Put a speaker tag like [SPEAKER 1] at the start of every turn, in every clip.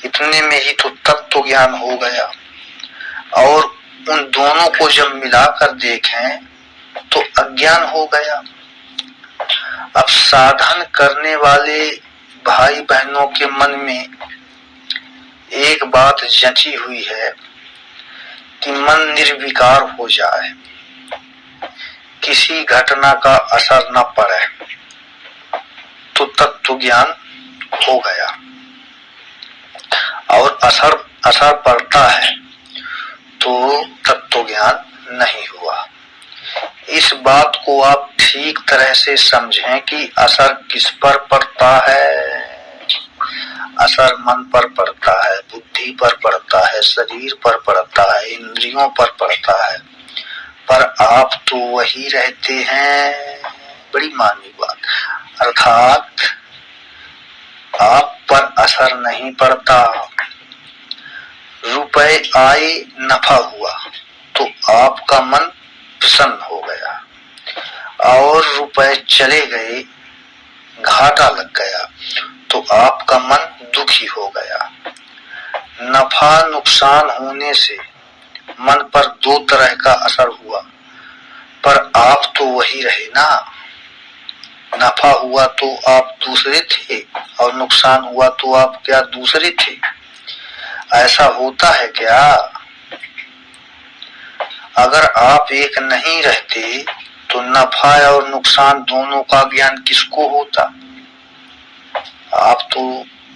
[SPEAKER 1] इतने में ही तो तत्व ज्ञान हो गया। और उन दोनों को जब मिलाकर देखें तो अज्ञान हो गया। अब साधन करने वाले भाई बहनों के मन में एक बात जची हुई है कि मन निर्विकार हो जाए, किसी घटना का असर न पड़े, तो तत्व ज्ञान हो गया। और असर पड़ता है तो तत्व ज्ञान नहीं हुआ। इस बात को आप ठीक तरह से समझें कि असर किस पर पड़ता है। असर मन पर पड़ता है, बुद्धि पर पड़ता है, शरीर पर पड़ता है, इंद्रियों पर पड़ता है, पर आप तो वही रहते हैं। बड़ी मानी बात। अर्थात आप पर असर नहीं पड़ता। रुपए आए, नफा हुआ तो आपका मन प्रसन्न हो गया, और रुपए चले गए, घाटा लग गया तो आपका मन दुखी हो गया। नफा नुकसान होने से मन पर दो तरह का असर हुआ, पर आप तो वही रहे ना। नफा हुआ तो आप दूसरे थे, और नुकसान हुआ तो आप क्या दूसरे थे? ऐसा होता है क्या? अगर आप एक नहीं रहते तो नफा और नुकसान दोनों का ज्ञान किसको होता? आप तो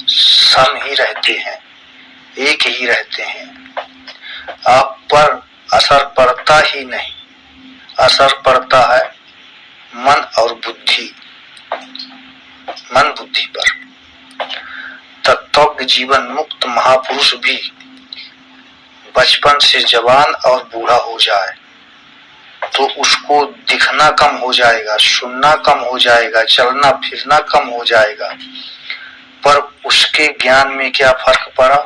[SPEAKER 1] सम ही रहते हैं, एक ही रहते हैं। आप पर असर पड़ता ही नहीं, असर पड़ता है मन और बुद्धि, मन बुद्धि पर। तत्वज्ञ जीवन मुक्त महापुरुष भी बचपन से जवान और बूढ़ा हो जाए तो उसको दिखना कम हो जाएगा, सुनना कम हो जाएगा, चलना फिरना कम हो जाएगा, पर उसके ज्ञान में क्या फर्क पड़ा?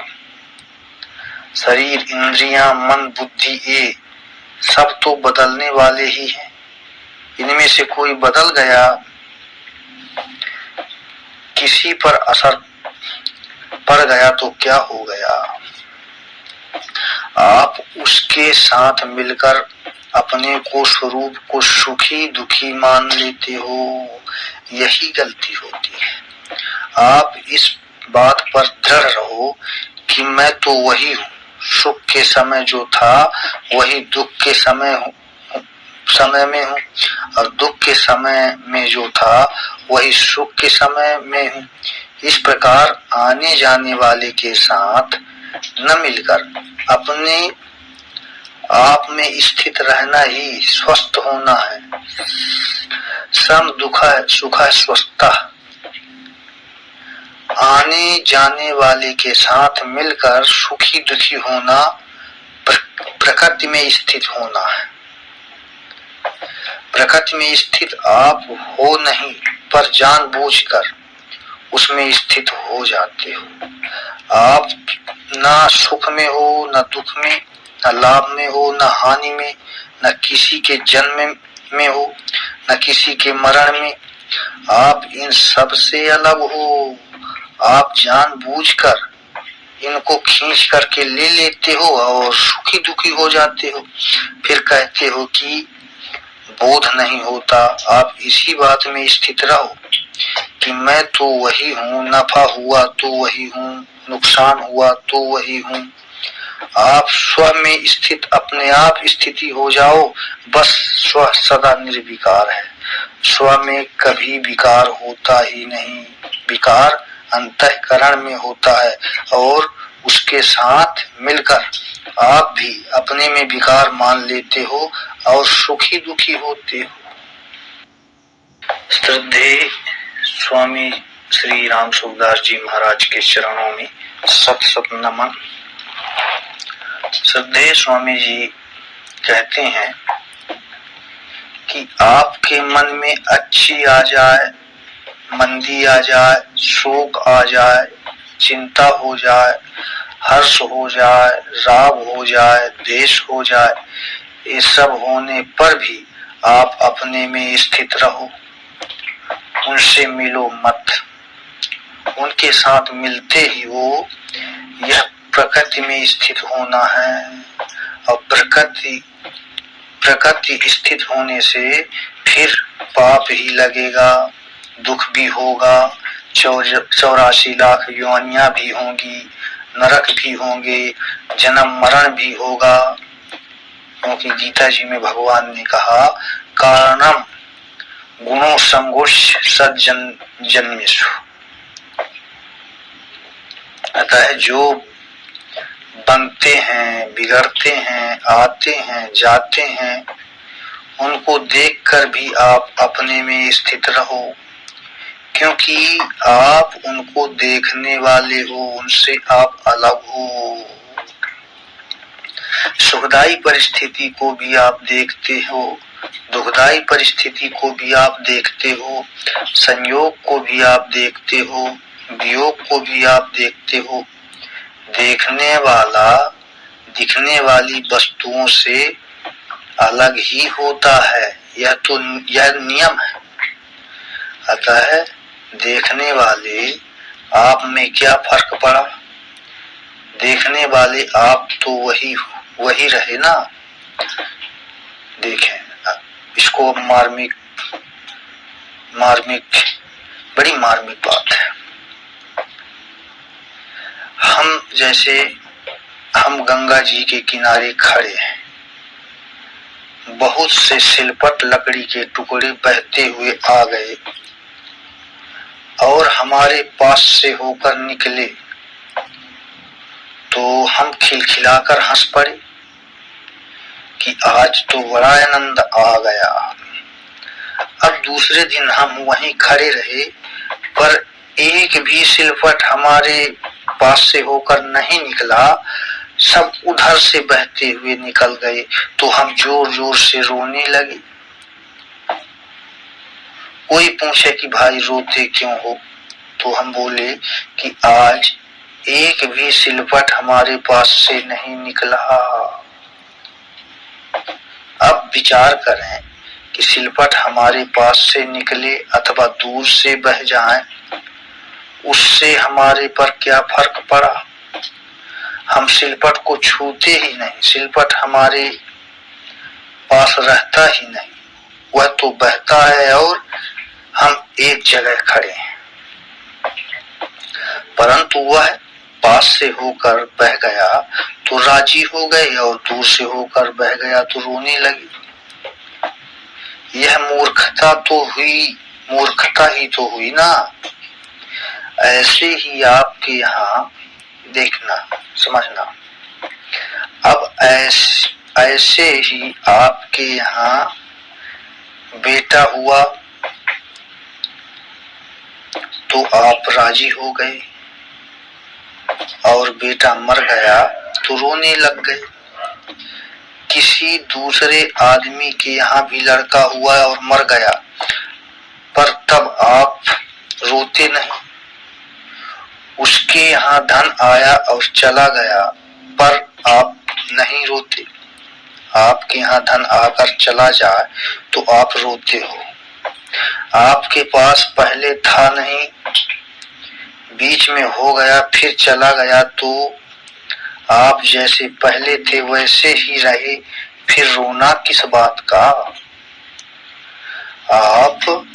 [SPEAKER 1] शरीर, इंद्रियां, मन, बुद्धि ये सब तो बदलने वाले ही हैं। इनमें से कोई बदल गया, किसी पर असर पड़ गया तो क्या हो गया? आप उसके साथ मिलकर अपने को, स्वरूप को सुखी दुखी मान लेते हो। यही गलती होती है। आप इस बात पर दृढ़ रहो कि मैं तो वही हूँ। सुख के समय जो था वही दुख के समय में हूँ, और दुख के समय में जो था वही सुख के समय में हूँ। इस प्रकार आने जाने वाले के साथ न मिलकर अपने आप में स्थित रहना ही स्वस्थ होना है। सम दुख है, सुख है स्वस्थता। आने जाने वाले के साथ मिलकर सुखी दुखी होना प्रकृति में स्थित होना है। प्रकृति में स्थित आप हो नहीं, पर जानबूझकर उसमें स्थित हो जाते हो। आप ना सुख में हो, न दुख में, न लाभ में हो, न हानि में, न किसी के जन्म में हो, न किसी के मरण में। आप इन सब से अलग हो। आप जानबूझकर इनको खींच करके ले लेते हो और सुखी दुखी हो जाते हो। फिर कहते हो कि बोध नहीं होता। आप इसी बात में स्थित रहो कि मैं तो वही हूँ, नफा हुआ तो वही हूँ, नुकसान हुआ तो वही हूँ। आप स्व में स्थित अपने आप स्थिति हो जाओ। बस स्व सदा निर्विकार है। स्व में कभी विकार होता ही नहीं। विकार अंतःकरण में होता है, और उसके साथ मिलकर आप भी अपने में विकार मान लेते हो और सुखी दुखी होते हो। श्रद्धेय स्वामी श्री राम सुखदास जी महाराज के चरणों में सत सत नमन। श्रद्धेय स्वामी जी कहते हैं कि आपके मन में अच्छी आ जाए, मंदी आ जाए, शोक आ जाए, चिंता हो जाए, हर्ष हो जाए, राग हो जाए, द्वेष हो जाए, ये सब होने पर भी आप अपने में स्थित रहो। उनसे मिलो मत। उनके साथ मिलते ही वो प्रकृति में स्थित होना है, और प्रकृति स्थित होने से फिर पाप ही लगेगा, दुख भी होगा, 84 लाख योनियां भी होंगी, नरक भी होंगे, जन्म मरण भी होगा। क्योंकि गीता जी में भगवान ने कहा, कारणम गुणों संगोष सज्जन्मेषु। अतः जो बनते हैं, बिगड़ते हैं, आते हैं, जाते हैं, उनको देखकर भी आप अपने में स्थित रहो, क्योंकि आप उनको देखने वाले हो, उनसे आप अलग हो। सुखदायी परिस्थिति को भी आप देखते हो, दुखदायी परिस्थिति को भी आप देखते हो, संयोग को भी आप देखते हो, वियोग को भी आप देखते हो। देखने वाला दिखने वाली वस्तुओं से अलग ही होता है, यह नियम है। अतः देखने वाले आप में क्या फर्क पड़ा? देखने वाले आप तो वही रहे ना। देखें, इसको मार्मिक बड़ी मार्मिक बात है। हम गंगा जी के किनारे खड़े हैं, बहुत से सिलपट लकड़ी के टुकड़े बहते हुए आ गए और हमारे पास से होकर निकले, तो हम खिलखिलाकर हंस पड़े कि आज तो बड़ा आनंद आ गया। अब दूसरे दिन हम वहीं खड़े रहे, पर एक भी सिलपट हमारे पास से होकर नहीं निकला, सब उधर से बहते हुए निकल गए, तो हम जोर जोर से रोने लगे। कोई पूछे कि भाई रोते क्यों हो, तो हम बोले कि आज एक भी सिलपट हमारे पास से नहीं निकला। अब विचार करें कि सिलपट हमारे पास से निकले अथवा दूर से बह जाएं, उससे हमारे पर क्या फर्क पड़ा? हम सिलपट को छूते ही नहीं, सिलपट हमारे पास रहता ही नहीं, वह तो बहता है और हम एक जगह खड़े हैं। परंतु वह पास से होकर बह गया तो राजी हो गए, और दूर से होकर बह गया तो रोने लगे। यह मूर्खता ही तो हुई ना। ऐसे ही आपके यहाँ देखना, समझना, अब ऐसे ही आपके यहाँ बेटा हुआ तो आप राजी हो गए, और बेटा मर गया तो रोने लग गए। किसी दूसरे आदमी के यहाँ भी लड़का हुआ और मर गया, पर तब आप रोते नहीं। उसके यहाँ धन आया और चला गया, पर आप नहीं रोते। आपके यहाँ धन आकर चला जाए तो आप रोते हो। आपके पास पहले था नहीं, बीच में हो गया, फिर चला गया, तो आप जैसे पहले थे वैसे ही रहे, फिर रोना किस बात का? आप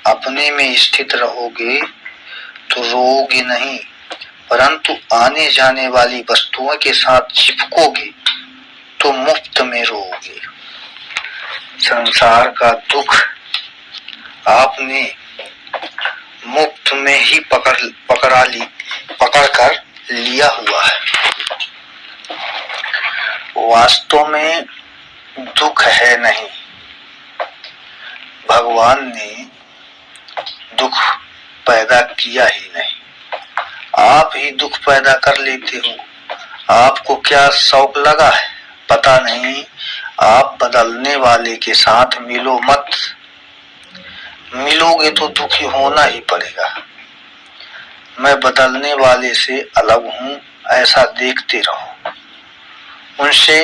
[SPEAKER 1] अपने में स्थित रहोगे तो रोओगे नहीं, परंतु आने जाने वाली वस्तुओं के साथ चिपकोगे तो मुफ्त में रोओगे। संसार का दुख आपने मुफ्त में ही पकड़ कर लिया हुआ है। वास्तव में दुख है नहीं, भगवान ने दुख पैदा किया ही नहीं, आप ही दुख पैदा कर लेते हो। आपको क्या शौक लगा है पता नहीं, आप बदलने वाले के साथ मिलो मत, मिलोगे तो दुखी होना ही पड़ेगा। मैं बदलने वाले से अलग हूँ, ऐसा देखते रहो। उनसे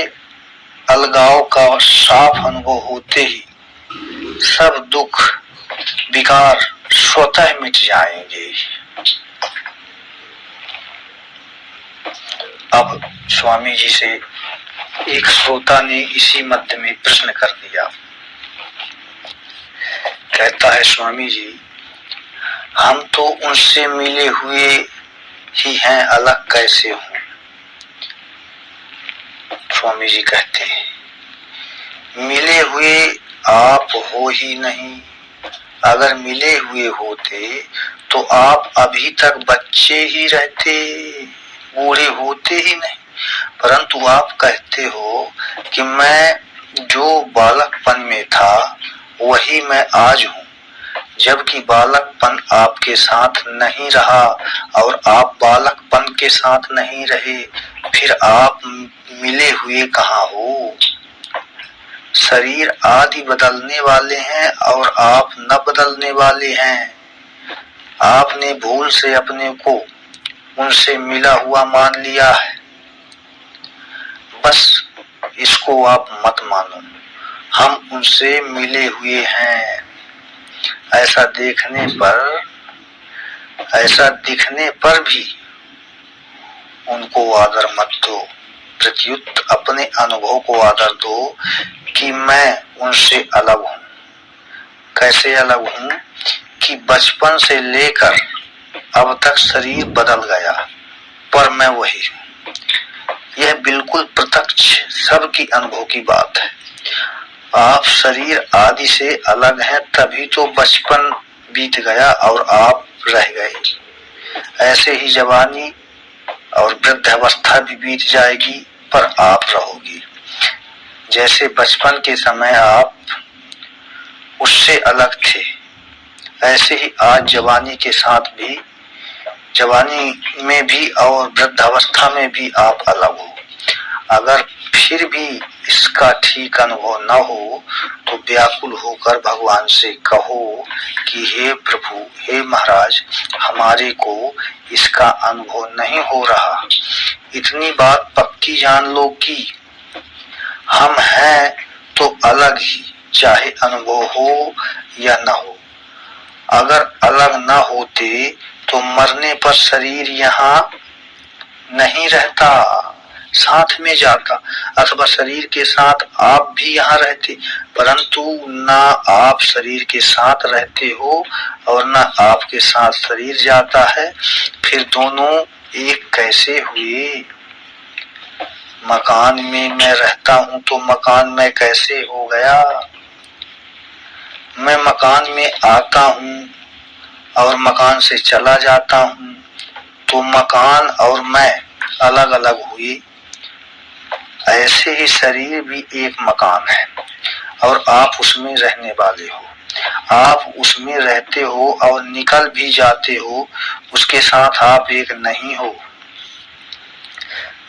[SPEAKER 1] अलगाव का साफ अनुभव होते ही सब दुख विकार स्वतः मिट जाएंगे। अब स्वामी जी से एक श्रोता ने इसी मध्य में प्रश्न कर दिया। कहता है, स्वामी जी, हम तो उनसे मिले हुए ही हैं, अलग कैसे हों? स्वामी जी कहते हैं, मिले हुए आप हो ही नहीं। अगर मिले हुए होते तो आप अभी तक बच्चे ही रहते, बूढ़े होते ही नहीं। परंतु आप कहते हो कि मैं जो बालकपन में था वही मैं आज हूँ, जबकि बालकपन आपके साथ नहीं रहा और आप बालकपन के साथ नहीं रहे, फिर आप मिले हुए कहाँ हो? शरीर आदि बदलने वाले हैं और आप न बदलने वाले हैं। आपने भूल से अपने को उनसे मिला हुआ मान लिया है। बस इसको आप मत मानो, हम उनसे मिले हुए हैं। ऐसा दिखने पर भी उनको आदर मत दो, प्रत्युत अपने अनुभव को आदर दो कि मैं उनसे अलग हूँ। कैसे अलग हूँ? कि बचपन से लेकर अब तक शरीर बदल गया पर मैं वही हूँ। यह बिल्कुल प्रत्यक्ष सबकी अनुभव की बात है। आप शरीर आदि से अलग हैं, तभी तो बचपन बीत गया और आप रह गए। ऐसे ही जवानी और वृद्धावस्था भी बीत जाएगी पर आप रहोगी। जैसे बचपन के समय आप उससे अलग थे, ऐसे ही आज जवानी के साथ भी, जवानी में भी और वृद्धावस्था में भी आप अलग हो। अगर फिर भी इसका ठीक अनुभव न हो तो व्याकुल होकर भगवान से कहो कि हे प्रभु, हे महाराज, हमारे को इसका अनुभव नहीं हो रहा। इतनी बात पक्की जान लो कि हम हैं तो अलग ही, चाहे अनुभव हो या न हो। अगर अलग न होते तो मरने पर शरीर यहाँ नहीं रहता, साथ में जाता, अथवा शरीर के साथ आप भी यहाँ रहते। परंतु ना आप शरीर के साथ रहते हो और ना आपके साथ शरीर जाता है, फिर दोनों एक कैसे हुए? मकान में मैं रहता हूँ तो मकान में कैसे हो गया? मैं मकान में आता हूँ और मकान से चला जाता हूँ, तो मकान और मैं अलग अलग हुए। ऐसे ही शरीर भी एक मकान है और आप उसमें रहने वाले हो। आप उसमें रहते हो और निकल भी जाते हो, उसके साथ आप एक नहीं हो।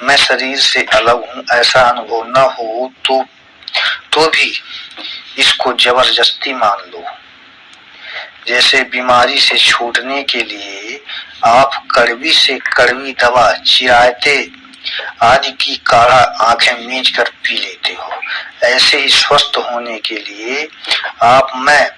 [SPEAKER 1] मैं शरीर से अलग हूँ ऐसा अनुभव न हो तो भी इसको जबरदस्ती मान लो। जैसे बीमारी से छूटने के लिए आप कड़वी से कड़वी दवा, चिरायते आदि की काढ़ा आंखें मींच कर पी लेते हो, ऐसे ही स्वस्थ होने के लिए आप मैं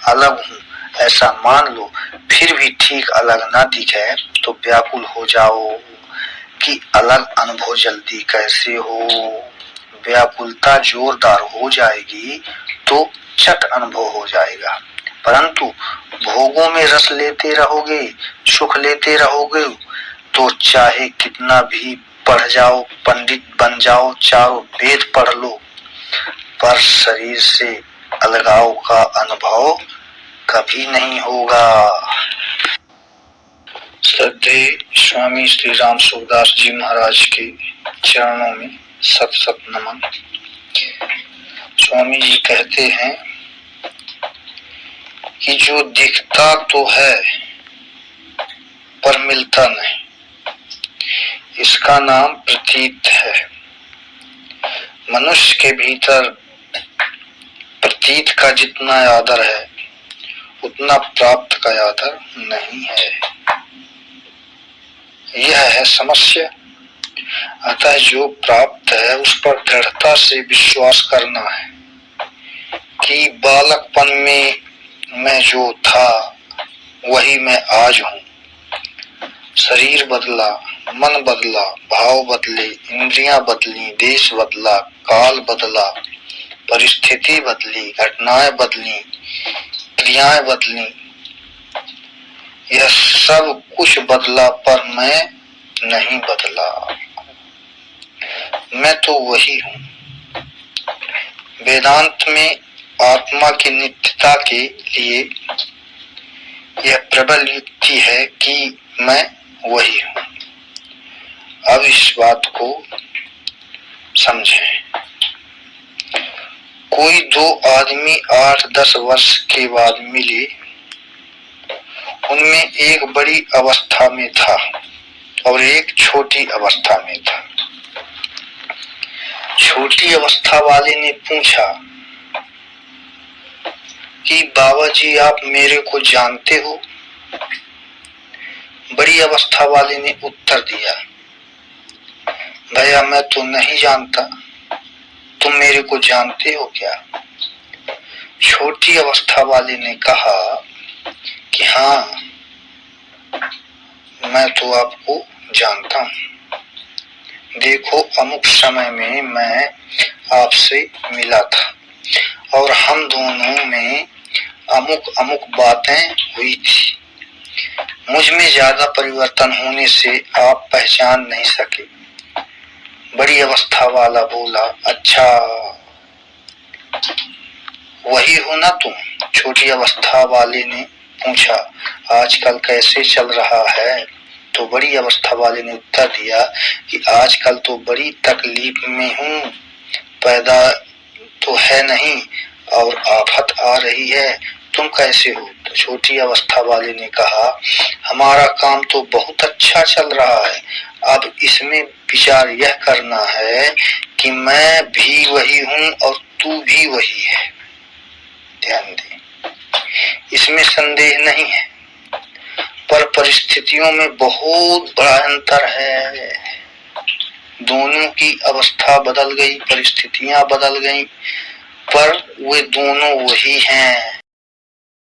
[SPEAKER 1] अलग हूँ ऐसा मान लो। फिर भी ठीक अलग ना दिखे तो व्याकुल हो जाओ कि अलग अनुभव जल्दी कैसे हो। व्याकुलता जोरदार हो जाएगी तो चट अनुभव हो जाएगा। परंतु भोगों में रस लेते रहोगे, सुख लेते रहोगे, तो चाहे कितना भी पढ़ जाओ, पंडित बन जाओ, चारों वेद पढ़ लो, पर शरीर से अलगाव का अनुभव कभी नहीं होगा। श्रद्धेय स्वामी श्री राम सुखदास जी महाराज के चरणों में सत सत नमन। स्वामी जी कहते हैं कि जो दिखता तो है पर मिलता नहीं, इसका नाम प्रतीत है। मनुष्य के भीतर प्रतीत का जितना आदर है उतना प्राप्त का आदर नहीं है। यह है समस्या। अतः जो प्राप्त है उस पर दृढ़ता से विश्वास करना है कि बालकपन में मैं जो था वही मैं आज हूँ। शरीर बदला, मन बदला, भाव बदले, इंद्रियां बदली, देश बदला, काल बदला, परिस्थिति बदली, घटनाएं बदली, क्रियाएं बदली, यह सब कुछ बदला पर मैं नहीं बदला। मैं तो वही हूँ। वेदांत में आत्मा की नित्यता के लिए यह प्रबल युक्ति है कि मैं वही हूँ। अब इस बात को समझें। कोई दो आदमी 8-10 वर्ष के बाद मिले, उनमें एक बड़ी अवस्था में था और एक छोटी अवस्था में था। छोटी अवस्था वाले ने पूछा कि बाबा जी आप मेरे को जानते हो? बड़ी अवस्था वाले ने उत्तर दिया, भैया मैं तो नहीं जानता, तुम मेरे को जानते हो क्या? छोटी अवस्था वाले ने कहा कि हाँ मैं तो आपको जानता हूँ। देखो अमुक समय में मैं आपसे मिला था और हम दोनों में अमुक अमुक बातें हुई थी। मुझ में ज्यादा परिवर्तन होने से आप पहचान नहीं सके। बड़ी अवस्था वाला बोला, अच्छा वही हो ना तुम? छोटी अवस्था वाले ने पूछा, आजकल कैसे चल रहा है? तो बड़ी अवस्था वाले ने उत्तर दिया कि आजकल तो बड़ी तकलीफ में हूँ, पैदा तो है नहीं और आफत आ रही है, तुम कैसे हो? तो छोटी अवस्था वाले ने कहा, हमारा काम तो बहुत अच्छा चल रहा है, अब इसमें विचार यह करना है कि मैं भी वही हूँ और तू भी वही है। ध्यान दे, इसमें संदेह नहीं है, पर परिस्थितियों में बहुत बड़ा अंतर है। दोनों की अवस्था बदल गई, परिस्थितियां बदल गई, पर वे दोनों वही हैं।